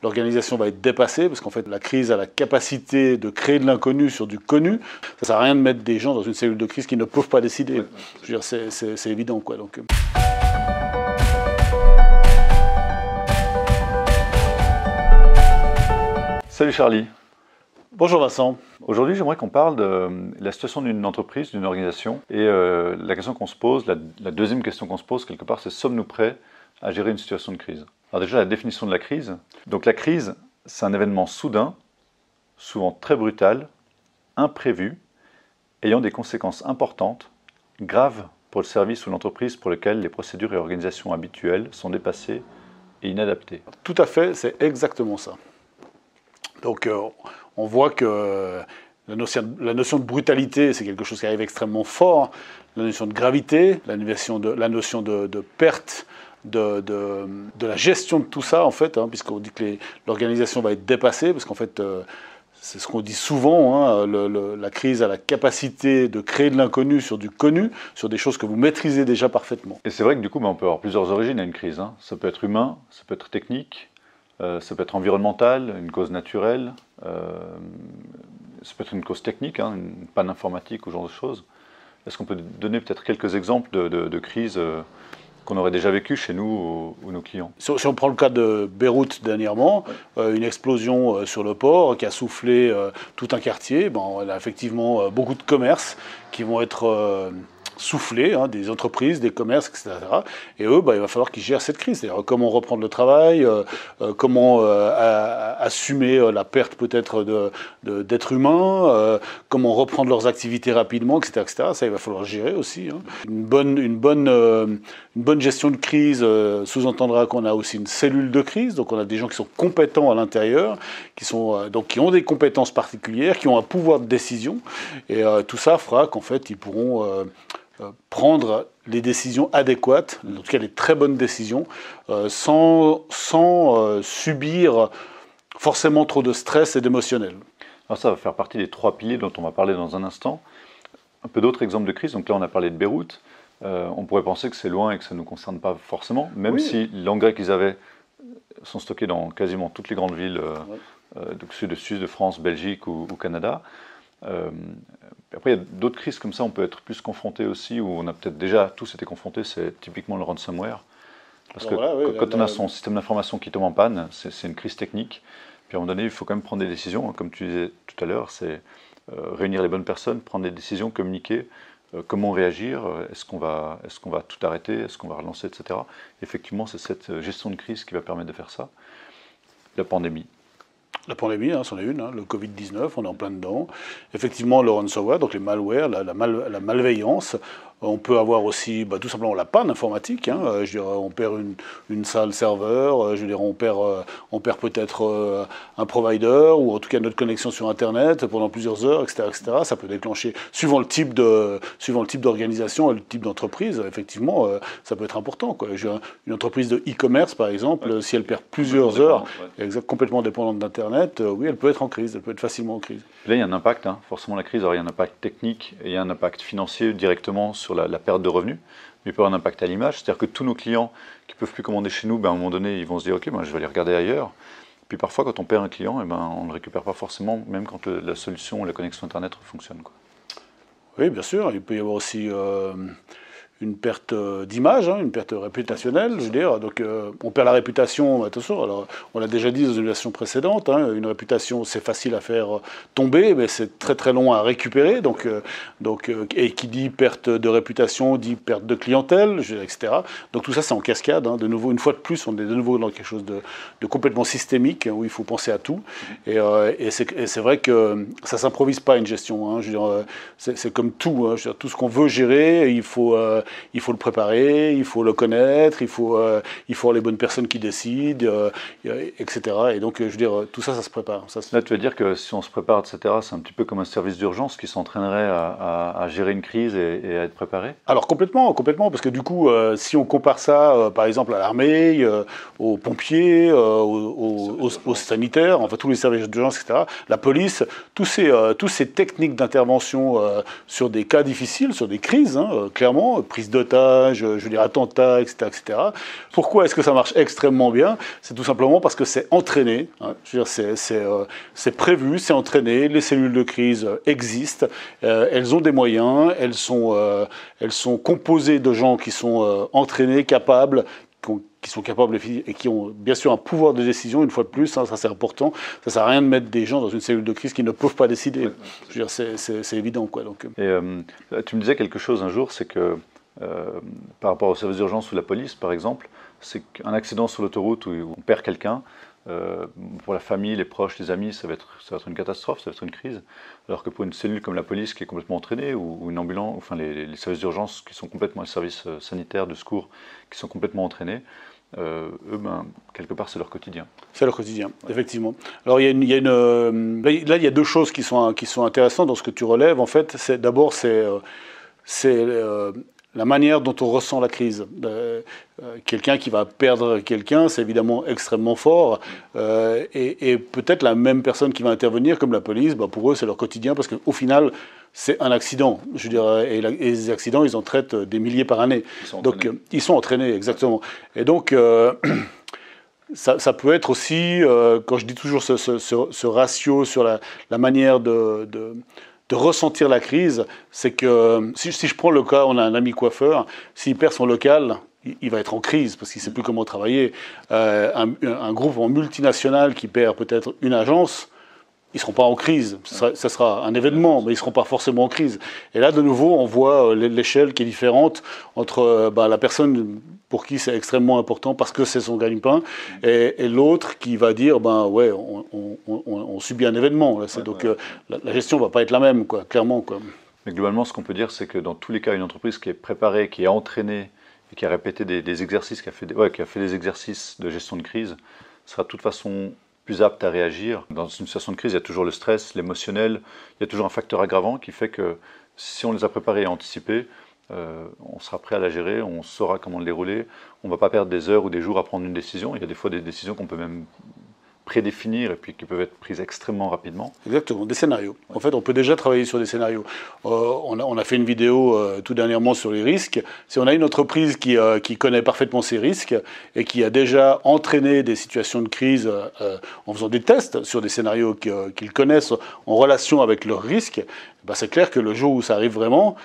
l'organisation va être dépassée, parce qu'en fait, la crise a la capacité de créer de l'inconnu sur du connu. Ça ne sert à rien de mettre des gens dans une cellule de crise qui ne peuvent pas décider. Je veux dire, c'est évident, quoi. Donc, Salut Charlie. Bonjour Vincent. Aujourd'hui, j'aimerais qu'on parle de la situation d'une entreprise, d'une organisation. Et la question qu'on se pose, la deuxième question qu'on se pose quelque part, c'est sommes-nous prêts à gérer une situation de crise? Alors déjà, la définition de la crise. Donc la crise, c'est un événement soudain, souvent très brutal, imprévu, ayant des conséquences importantes, graves pour le service ou l'entreprise pour lequel les procédures et organisations habituelles sont dépassées et inadaptées. Tout à fait, c'est exactement ça. Donc on voit que la notion de brutalité, c'est quelque chose qui arrive extrêmement fort. La notion de gravité, la notion de perte, de la gestion de tout ça, en fait, hein, puisqu'on dit que l'organisation va être dépassée, parce qu'en fait, c'est ce qu'on dit souvent, hein, la crise a la capacité de créer de l'inconnu sur du connu, sur des choses que vous maîtrisez déjà parfaitement. Et c'est vrai que du coup, on peut avoir plusieurs origines à une crise. Hein. Ça peut être humain, ça peut être technique, ça peut être environnemental, une cause naturelle, ça peut être une cause technique, hein, une panne informatique ou ce genre de choses. Est-ce qu'on peut donner peut-être quelques exemples de crises qu'on aurait déjà vécues chez nous ou nos clients? Si on prend le cas de Beyrouth dernièrement, une explosion sur le port qui a soufflé tout un quartier, il y a effectivement beaucoup de commerces qui vont être soufflés, hein, des entreprises, des commerces, etc. Et eux, il va falloir qu'ils gèrent cette crise. C'est-à-dire comment reprendre le travail, comment assumer la perte peut-être d'êtres humains, comment reprendre leurs activités rapidement, etc., etc. Ça, il va falloir gérer aussi. Hein. Une bonne gestion de crise sous-entendra qu'on a aussi une cellule de crise. Donc on a des gens qui sont compétents à l'intérieur, qui ont des compétences particulières, qui ont un pouvoir de décision. Et tout ça fera qu'en fait, ils pourront prendre les décisions adéquates, en tout cas les très bonnes décisions, sans subir forcément trop de stress et d'émotionnel. Alors ça va faire partie des 3 piliers dont on va parler dans un instant. Un peu d'autres exemples de crise. Donc là, on a parlé de Beyrouth. On pourrait penser que c'est loin et que ça ne nous concerne pas forcément, même si l'engrais qu'ils avaient sont stockés dans quasiment toutes les grandes villes, donc sud de Suisse, de France, Belgique ou Canada. Après, il y a d'autres crises comme ça, on peut être plus confronté aussi, où on a peut-être déjà tous été confrontés, c'est typiquement le ransomware. Parce que quand on a son système d'information qui tombe en panne, c'est une crise technique. Puis à un moment donné, il faut quand même prendre des décisions, comme tu disais tout à l'heure, c'est réunir les bonnes personnes, prendre des décisions, communiquer, comment réagir, est-ce qu'on va tout arrêter, est-ce qu'on va relancer, etc. Effectivement, c'est cette gestion de crise qui va permettre de faire ça. La pandémie. La pandémie, c'en est une, hein, le Covid-19, on est en plein dedans. Effectivement, le ransomware, donc les malwares, la malveillance. On peut avoir aussi tout simplement la panne informatique. Hein, je dirais, on perd une salle serveur, je dirais, on perd peut-être un provider, ou en tout cas notre connexion sur Internet pendant plusieurs heures, etc., etc. Ça peut déclencher, suivant le type d'organisation et le type d'entreprise, effectivement, ça peut être important, quoi. Une entreprise de e-commerce, par exemple, si elle perd plusieurs heures, complètement dépendante d'Internet, oui, elle peut être en crise, elle peut être facilement en crise. Et là, il y a un impact, hein, forcément la crise, alors il y a un impact technique et il y a un impact financier directement sur la perte de revenus, mais il peut avoir un impact à l'image, c'est-à-dire que tous nos clients qui ne peuvent plus commander chez nous, à un moment donné, ils vont se dire « Ok, je vais aller regarder ailleurs ». Puis parfois, quand on perd un client, on ne le récupère pas forcément, même quand la solution ou la connexion Internet fonctionne, quoi. Oui, bien sûr, il peut y avoir aussi une perte d'image, hein, une perte réputationnelle, je veux dire. Donc on perd la réputation, attention, alors on l'a déjà dit dans une version précédente, hein, une réputation c'est facile à faire tomber, mais c'est très très long à récupérer, et qui dit perte de réputation, dit perte de clientèle, etc. Donc tout ça c'est en cascade, hein, de nouveau, une fois de plus, on est de nouveau dans quelque chose de complètement systémique, où il faut penser à tout, et c'est vrai que ça ne s'improvise pas une gestion, hein, je veux dire, c'est comme tout, hein, je veux dire, tout ce qu'on veut gérer, il faut le préparer, il faut le connaître, il faut avoir les bonnes personnes qui décident, etc. Et donc, je veux dire, tout ça, ça se prépare. Là, tu veux dire que si on se prépare, etc., c'est un petit peu comme un service d'urgence qui s'entraînerait à gérer une crise et à être préparé? Alors, complètement, parce que du coup, si on compare ça, par exemple, à l'armée, aux pompiers, aux sanitaires, enfin, tous les services d'urgence, etc., la police, tous ces techniques d'intervention sur des cas difficiles, sur des crises, hein, clairement, prise prise d'otages, je veux dire attentats, etc., etc. Pourquoi est-ce que ça marche extrêmement bien? C'est tout simplement parce que c'est entraîné, hein. Je veux dire, c'est prévu, c'est entraîné, les cellules de crise existent, elles ont des moyens, elles sont composées de gens qui sont entraînés, capables, qui sont capables et qui ont bien sûr un pouvoir de décision, une fois de plus, hein, ça c'est important. Ça ne sert à rien de mettre des gens dans une cellule de crise qui ne peuvent pas décider. Je veux dire, c'est évident, quoi. Donc, Et tu me disais quelque chose un jour, c'est que par rapport au service d'urgence ou la police, par exemple, c'est qu'un accident sur l'autoroute où on perd quelqu'un, pour la famille, les proches, les amis, ça va être une catastrophe, ça va être une crise. Alors que pour une cellule comme la police qui est complètement entraînée, ou une ambulance, enfin les services d'urgence qui sont complètement, les services sanitaires, de secours, qui sont complètement entraînés, eux, quelque part, c'est leur quotidien. C'est leur quotidien, effectivement. Alors, là, il y a deux choses qui sont intéressantes dans ce que tu relèves. En fait, d'abord, c'est la manière dont on ressent la crise. Quelqu'un qui va perdre quelqu'un, c'est évidemment extrêmement fort. Et peut-être la même personne qui va intervenir, comme la police, pour eux, c'est leur quotidien, parce qu'au final, c'est un accident. Je dirais, et les accidents, ils en traitent des milliers par année. Donc, ils sont entraînés, exactement. Et donc, ça peut être aussi, quand je dis toujours ce ratio sur la manière de ressentir la crise, c'est que si je prends le cas, on a un ami coiffeur, s'il perd son local, il va être en crise parce qu'il ne sait plus comment travailler. Un groupe en multinational qui perd peut-être une agence, ils ne seront pas en crise. Ça sera un événement, mais ils ne seront pas forcément en crise. Et là, de nouveau, on voit l'échelle qui est différente entre la personne pour qui c'est extrêmement important parce que c'est son gagne-pain, et l'autre qui va dire, ouais, on subit un événement. Là, donc la gestion ne va pas être la même, quoi, clairement, quoi. Mais globalement, ce qu'on peut dire, c'est que dans tous les cas, une entreprise qui est préparée, qui est entraînée, et qui a répété des exercices, qui a fait des exercices de gestion de crise, sera de toute façon plus apte à réagir. Dans une situation de crise, il y a toujours le stress, l'émotionnel, il y a toujours un facteur aggravant qui fait que si on les a préparés et anticipés, on sera prêt à la gérer, on saura comment le dérouler, on ne va pas perdre des heures ou des jours à prendre une décision. Il y a des fois des décisions qu'on peut même prédéfinir et puis qui peuvent être prises extrêmement rapidement. Exactement, des scénarios. En fait, on peut déjà travailler sur des scénarios. On a fait une vidéo tout dernièrement sur les risques. Si on a une entreprise qui connaît parfaitement ses risques et qui a déjà entraîné des situations de crise en faisant des tests sur des scénarios qu'ils connaissent en relation avec leurs risques, c'est clair que le jour où ça arrive vraiment,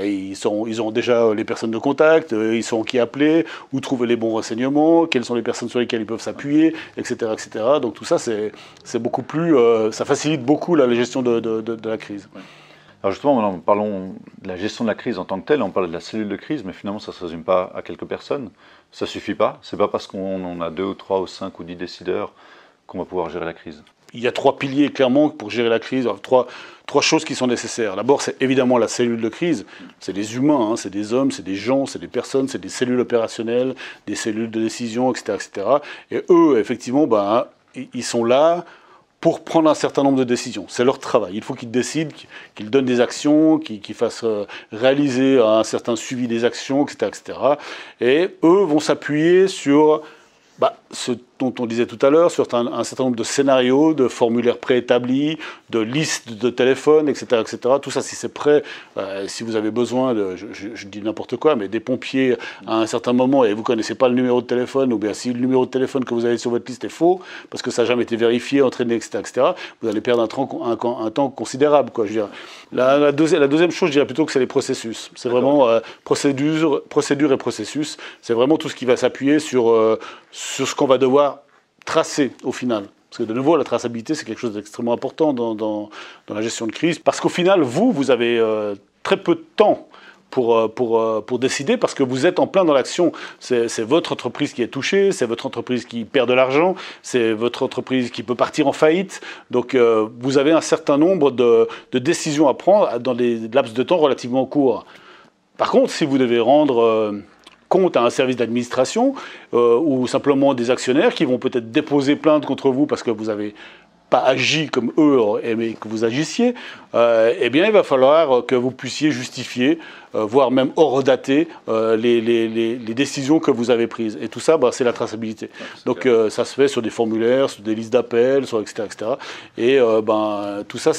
ils ont déjà les personnes de contact, ils sauront qui appeler, où trouver les bons renseignements, quelles sont les personnes sur lesquelles ils peuvent s'appuyer, etc., etc. Donc tout ça, c'est beaucoup plus, ça facilite beaucoup la gestion de la crise. Alors justement, parlons de la gestion de la crise en tant que telle. On parle de la cellule de crise, mais finalement, ça ne se résume pas à quelques personnes. Ça ne suffit pas. Ce n'est pas parce qu'on a 2 ou 3 ou 5 ou 10 décideurs qu'on va pouvoir gérer la crise. Il y a 3 piliers, clairement, pour gérer la crise. Trois choses qui sont nécessaires. D'abord, c'est évidemment la cellule de crise. C'est des humains, hein, c'est des hommes, c'est des gens, c'est des personnes, c'est des cellules opérationnelles, des cellules de décision, etc., etc. Et eux, effectivement, ils sont là pour prendre un certain nombre de décisions. C'est leur travail. Il faut qu'ils décident, qu'ils donnent des actions, qu'ils fassent réaliser un certain suivi des actions, etc., etc. Et eux vont s'appuyer sur ce dont on disait tout à l'heure, sur un certain nombre de scénarios, de formulaires préétablis, de listes de téléphones, etc., etc. Tout ça, si c'est prêt, si vous avez besoin de, je dis n'importe quoi, mais des pompiers à un certain moment et vous ne connaissez pas le numéro de téléphone, ou bien si le numéro de téléphone que vous avez sur votre liste est faux, parce que ça n'a jamais été vérifié, entraîné, etc., etc., vous allez perdre un temps considérable, quoi. Je veux dire. La deuxième chose, je dirais plutôt que c'est les processus. C'est vraiment procédure et processus. C'est vraiment tout ce qui va s'appuyer sur ce qu'on va devoir tracer au final. Parce que de nouveau, la traçabilité, c'est quelque chose d'extrêmement important dans la gestion de crise. Parce qu'au final, vous avez très peu de temps pour décider, parce que vous êtes en plein dans l'action. C'est votre entreprise qui est touchée, c'est votre entreprise qui perd de l'argent, c'est votre entreprise qui peut partir en faillite. Donc vous avez un certain nombre de décisions à prendre dans des laps de temps relativement courts. Par contre, si vous devez rendre compte à un service d'administration ou simplement des actionnaires qui vont peut-être déposer plainte contre vous parce que vous n'avez pas agi comme eux mais que vous agissiez, eh bien il va falloir que vous puissiez justifier, voire même hors-dater les décisions que vous avez prises. Et tout ça, c'est la traçabilité. Donc ça se fait sur des formulaires, sur des listes d'appels, etc., etc. Et tout ça,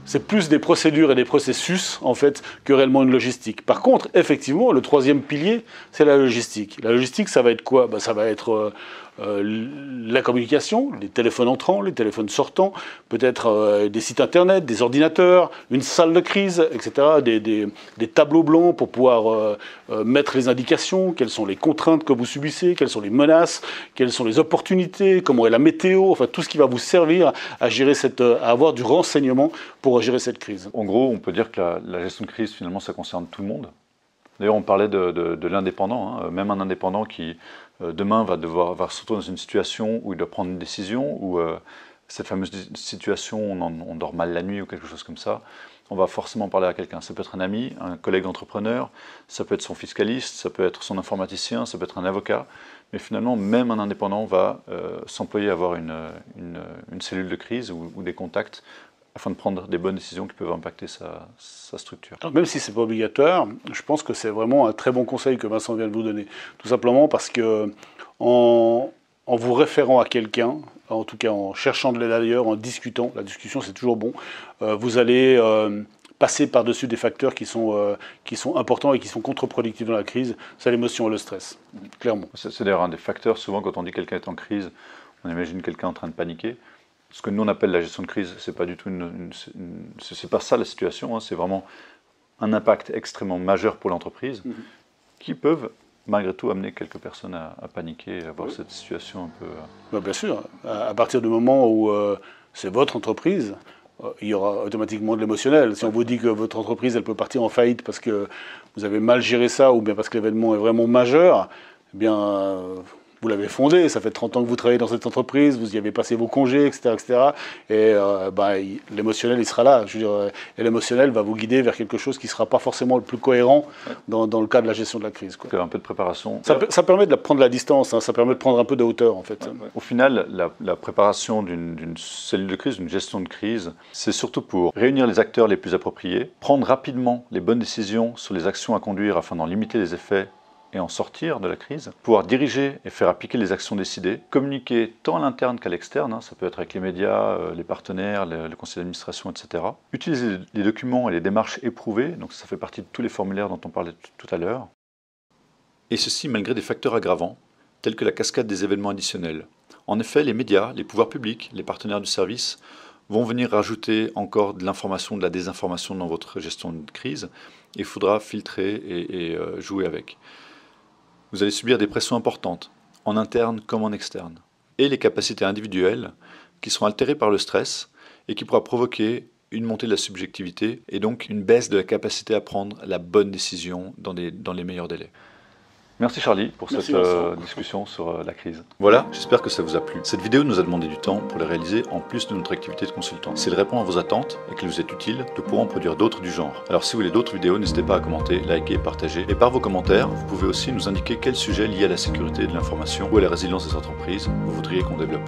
c'est plus des procédures et des processus, en fait, que réellement une logistique. Par contre, effectivement, le troisième pilier, c'est la logistique. La logistique, ça va être quoi? Ça va être la communication, les téléphones entrants, les téléphones sortants, peut-être des sites internet, des ordinateurs, une salle de crise, etc., des tableaux blancs pour pouvoir mettre les indications, quelles sont les contraintes que vous subissez, quelles sont les menaces, quelles sont les opportunités, comment est la météo, enfin tout ce qui va vous servir à gérer à avoir du renseignement pour gérer cette crise. En gros, on peut dire que la gestion de crise, finalement, ça concerne tout le monde. D'ailleurs, on parlait de l'indépendant, hein. Même un indépendant qui, demain, va se retrouver dans une situation où il doit prendre une décision, où cette fameuse situation, on dort mal la nuit ou quelque chose comme ça, on va forcément parler à quelqu'un. Ça peut être un ami, un collègue entrepreneur, ça peut être son fiscaliste, ça peut être son informaticien, ça peut être un avocat. Mais finalement, même un indépendant va s'employer à avoir une cellule de crise ou des contacts afin de prendre des bonnes décisions qui peuvent impacter sa structure. Alors, même si ce n'est pas obligatoire, je pense que c'est vraiment un très bon conseil que Vincent vient de vous donner. Tout simplement parce que en vous référant à quelqu'un, en tout cas en cherchant de l'aide ailleurs, en discutant, la discussion c'est toujours bon, vous allez passer par-dessus des facteurs qui sont importants et qui sont contre-productifs dans la crise, c'est l'émotion et le stress, clairement. C'est d'ailleurs un des facteurs, souvent quand on dit quelqu'un est en crise, on imagine quelqu'un en train de paniquer. Ce que nous on appelle la gestion de crise, c'est pas du tout c'est pas ça la situation, hein, c'est vraiment un impact extrêmement majeur pour l'entreprise qui peuvent malgré tout amener quelques personnes à paniquer, à avoir cette situation un peu... Bien sûr, à partir du moment où c'est votre entreprise, il y aura automatiquement de l'émotionnel. Si on vous dit que votre entreprise elle peut partir en faillite parce que vous avez mal géré ça ou bien parce que l'événement est vraiment majeur, eh bien... vous l'avez fondé, ça fait 30 ans que vous travaillez dans cette entreprise, vous y avez passé vos congés, etc. Et l'émotionnel, il sera là. Je veux dire, et l'émotionnel va vous guider vers quelque chose qui ne sera pas forcément le plus cohérent dans le cas de la gestion de la crise, quoi. Un peu de préparation. Ça permet de prendre la distance, hein, ça permet de prendre un peu de hauteur, en fait. Au final, la préparation d'une cellule de crise, d'une gestion de crise, c'est surtout pour réunir les acteurs les plus appropriés, prendre rapidement les bonnes décisions sur les actions à conduire afin d'en limiter les effets et en sortir de la crise, pouvoir diriger et faire appliquer les actions décidées, communiquer tant à l'interne qu'à l'externe, hein, ça peut être avec les médias, les partenaires, le conseil d'administration, etc. Utiliser les documents et les démarches éprouvées, donc ça fait partie de tous les formulaires dont on parlait tout à l'heure. Et ceci malgré des facteurs aggravants, tels que la cascade des événements additionnels. En effet, les médias, les pouvoirs publics, les partenaires du service vont venir rajouter encore de l'information, de la désinformation dans votre gestion de crise, et il faudra filtrer et jouer avec. Vous allez subir des pressions importantes, en interne comme en externe, et les capacités individuelles qui seront altérées par le stress et qui pourra provoquer une montée de la subjectivité et donc une baisse de la capacité à prendre la bonne décision dans les meilleurs délais. Merci Charlie pour cette discussion sur la crise. Voilà, j'espère que ça vous a plu. Cette vidéo nous a demandé du temps pour la réaliser en plus de notre activité de consultant. Si elle répond à vos attentes et qu'elle vous est utile, nous pourrons en produire d'autres du genre. Alors si vous voulez d'autres vidéos, n'hésitez pas à commenter, liker, partager. Et par vos commentaires, vous pouvez aussi nous indiquer quel sujet lié à la sécurité de l'information ou à la résilience des entreprises vous voudriez qu'on développe.